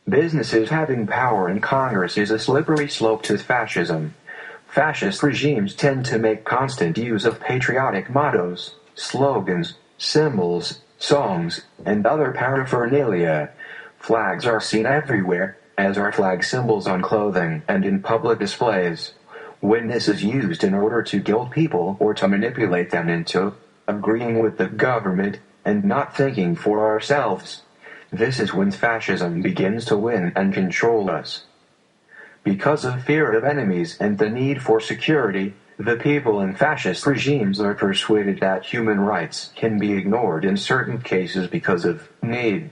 Businesses having power in Congress is a slippery slope to fascism. Fascist regimes tend to make constant use of patriotic mottos, slogans, symbols, songs, and other paraphernalia. Flags are seen everywhere, as are flag symbols on clothing and in public displays. When this is used in order to guilt people or to manipulate them into agreeing with the government and not thinking for ourselves, this is when fascism begins to win and control us. Because of fear of enemies and the need for security, the people in fascist regimes are persuaded that human rights can be ignored in certain cases because of need.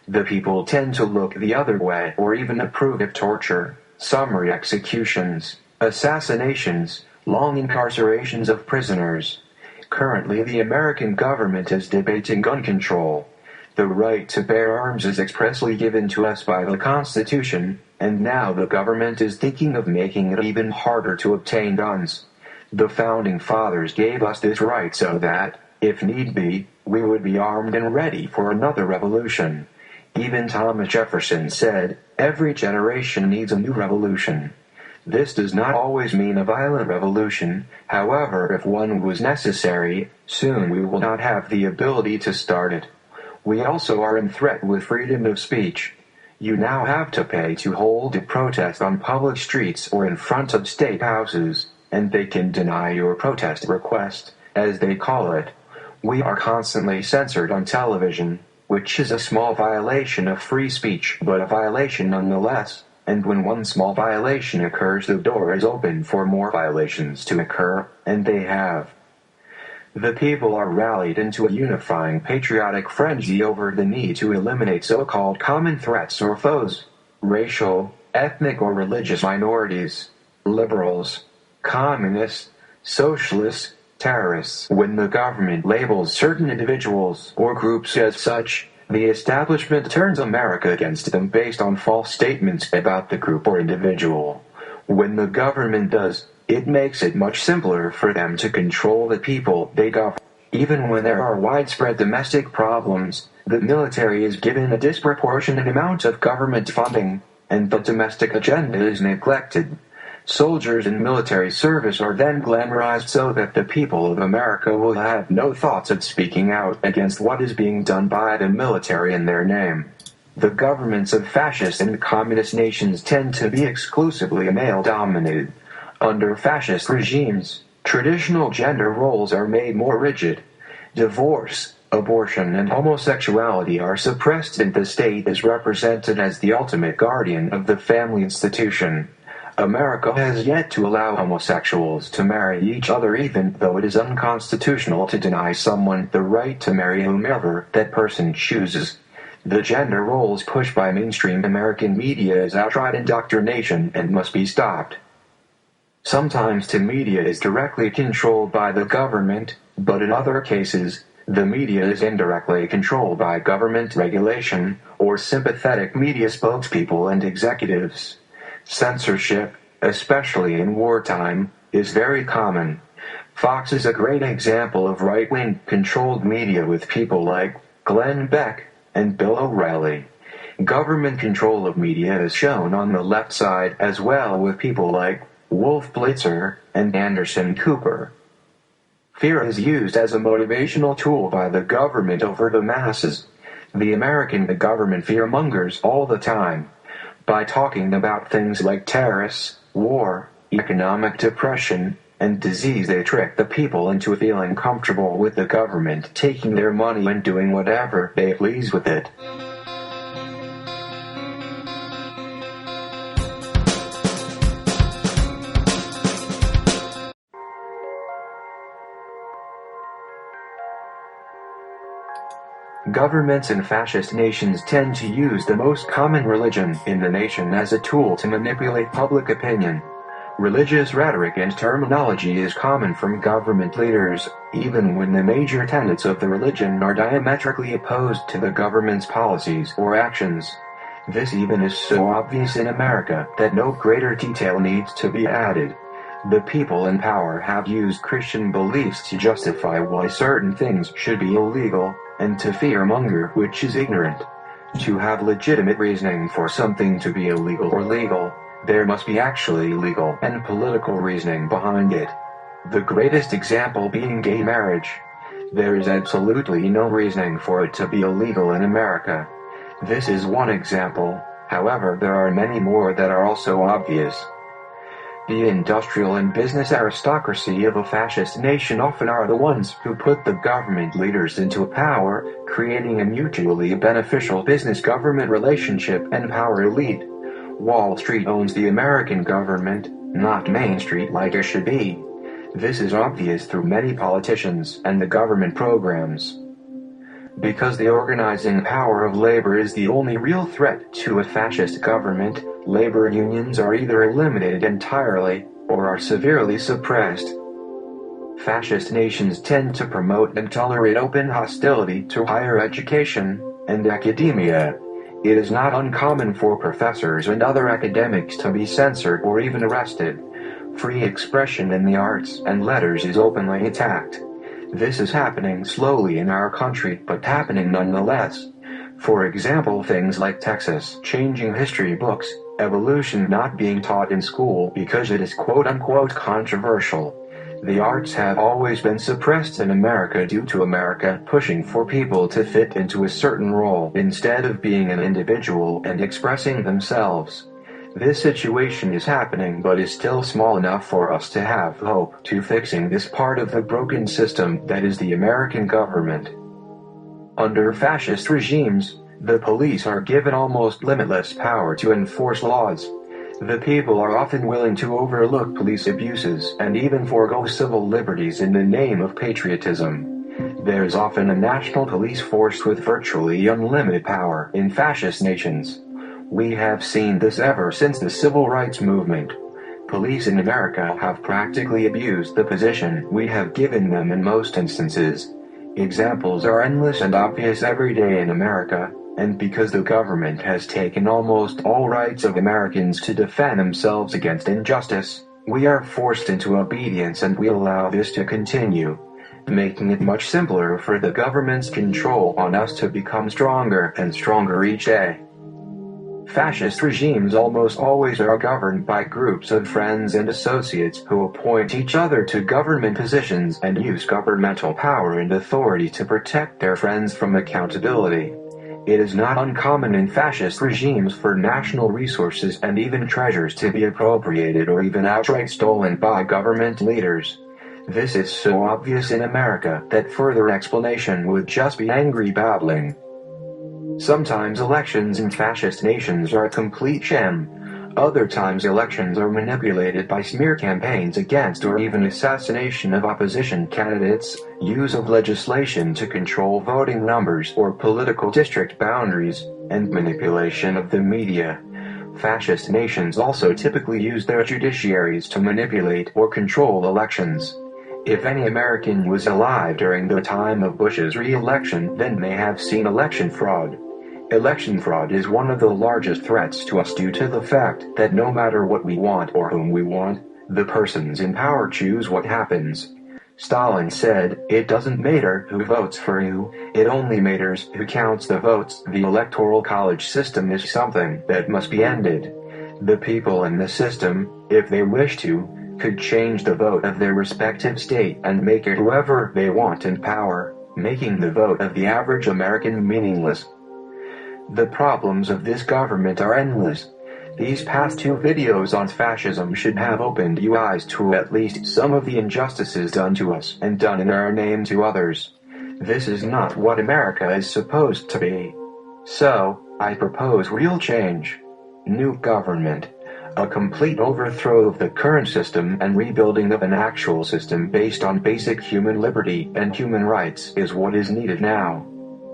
The people tend to look the other way or even approve of torture, summary executions, assassinations, long incarcerations of prisoners. Currently, the American government is debating gun control. The right to bear arms is expressly given to us by the Constitution, and now the government is thinking of making it even harder to obtain guns. The Founding Fathers gave us this right so that, if need be, we would be armed and ready for another revolution. Even Thomas Jefferson said, "Every generation needs a new revolution." This does not always mean a violent revolution. However, if one was necessary, soon we will not have the ability to start it. We also are in threat with freedom of speech. You now have to pay to hold a protest on public streets or in front of state houses, and they can deny your protest request, as they call it. We are constantly censored on television, which is a small violation of free speech, but a violation nonetheless, and when one small violation occurs, the door is open for more violations to occur, and they have. The people are rallied into a unifying patriotic frenzy over the need to eliminate so-called common threats or foes, racial, ethnic or religious minorities, liberals, communists, socialists, terrorists. When the government labels certain individuals or groups as such, the establishment turns America against them based on false statements about the group or individual. When the government does, it makes it much simpler for them to control the people they govern. Even when there are widespread domestic problems, the military is given a disproportionate amount of government funding, and the domestic agenda is neglected. Soldiers in military service are then glamorized so that the people of America will have no thoughts of speaking out against what is being done by the military in their name. The governments of fascist and communist nations tend to be exclusively male-dominated. Under fascist regimes, traditional gender roles are made more rigid. Divorce, abortion, and homosexuality are suppressed, and the state is represented as the ultimate guardian of the family institution. America has yet to allow homosexuals to marry each other, even though it is unconstitutional to deny someone the right to marry whomever that person chooses. The gender roles pushed by mainstream American media is outright indoctrination and must be stopped. Sometimes the media is directly controlled by the government, but in other cases, the media is indirectly controlled by government regulation or sympathetic media spokespeople and executives. Censorship, especially in wartime, is very common. Fox is a great example of right-wing controlled media with people like Glenn Beck and Bill O'Reilly. Government control of media is shown on the left side as well, with people like Wolf Blitzer and Anderson Cooper. Fear is used as a motivational tool by the government over the masses. The American government fearmongers all the time. By talking about things like terrorists, war, economic depression, and disease, they trick the people into feeling comfortable with the government taking their money and doing whatever they please with it. Governments in fascist nations tend to use the most common religion in the nation as a tool to manipulate public opinion. Religious rhetoric and terminology is common from government leaders, even when the major tenets of the religion are diametrically opposed to the government's policies or actions. This even is so obvious in America that no greater detail needs to be added. The people in power have used Christian beliefs to justify why certain things should be illegal, and to fearmonger which is ignorant. To have legitimate reasoning for something to be illegal or legal, there must be actually legal and political reasoning behind it. The greatest example being gay marriage. There is absolutely no reasoning for it to be illegal in America. This is one example, however there are many more that are also obvious. The industrial and business aristocracy of a fascist nation often are the ones who put the government leaders into power, creating a mutually beneficial business-government relationship and power elite. Wall Street owns the American government, not Main Street like it should be. This is obvious through many politicians and the government programs. Because the organizing power of labor is the only real threat to a fascist government, labor unions are either eliminated entirely, or are severely suppressed. Fascist nations tend to promote and tolerate open hostility to higher education and academia. It is not uncommon for professors and other academics to be censored or even arrested. Free expression in the arts and letters is openly attacked. This is happening slowly in our country, but happening nonetheless. For example, things like Texas changing history books, evolution not being taught in school because it is quote-unquote controversial. The arts have always been suppressed in America due to America pushing for people to fit into a certain role instead of being an individual and expressing themselves. This situation is happening but is still small enough for us to have hope to fixing this part of the broken system that is the American government. Under fascist regimes, the police are given almost limitless power to enforce laws. The people are often willing to overlook police abuses and even forego civil liberties in the name of patriotism. There is often a national police force with virtually unlimited power in fascist nations. We have seen this ever since the civil rights movement. Police in America have practically abused the position we have given them in most instances. Examples are endless and obvious every day in America, and because the government has taken almost all rights of Americans to defend themselves against injustice, we are forced into obedience and we allow this to continue, making it much simpler for the government's control on us to become stronger and stronger each day. Fascist regimes almost always are governed by groups of friends and associates who appoint each other to government positions and use governmental power and authority to protect their friends from accountability. It is not uncommon in fascist regimes for national resources and even treasures to be appropriated or even outright stolen by government leaders. This is so obvious in America that further explanation would just be angry babbling. Sometimes elections in fascist nations are a complete sham. Other times elections are manipulated by smear campaigns against or even assassination of opposition candidates, use of legislation to control voting numbers or political district boundaries, and manipulation of the media. Fascist nations also typically use their judiciaries to manipulate or control elections. If any American was alive during the time of Bush's re-election, then may have seen election fraud. Election fraud is one of the largest threats to us due to the fact that no matter what we want or whom we want, the persons in power choose what happens. Stalin said, "It doesn't matter who votes for you, it only matters who counts the votes." The electoral college system is something that must be ended. The people in the system, if they wish to, could change the vote of their respective state and make it whoever they want in power, making the vote of the average American meaningless. The problems of this government are endless. These past two videos on fascism should have opened your eyes to at least some of the injustices done to us and done in our name to others. This is not what America is supposed to be. So, I propose real change. New government. A complete overthrow of the current system and rebuilding of an actual system based on basic human liberty and human rights is what is needed now.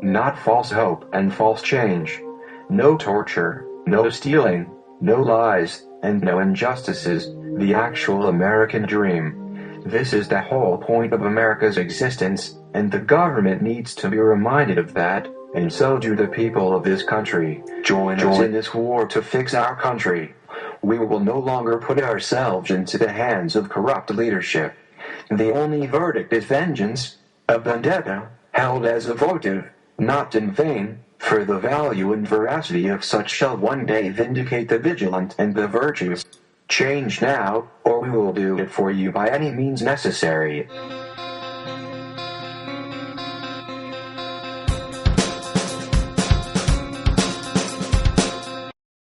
Not false hope and false change. No torture, no stealing, no lies, and no injustices, the actual American dream. This is the whole point of America's existence, and the government needs to be reminded of that, and so do the people of this country. Join us in this war to fix our country. We will no longer put ourselves into the hands of corrupt leadership. The only verdict is vengeance, a vendetta, held as a votive, not in vain, For the value and veracity of such shall one day vindicate the vigilant and the virtuous. Change now, or we will do it for you by any means necessary.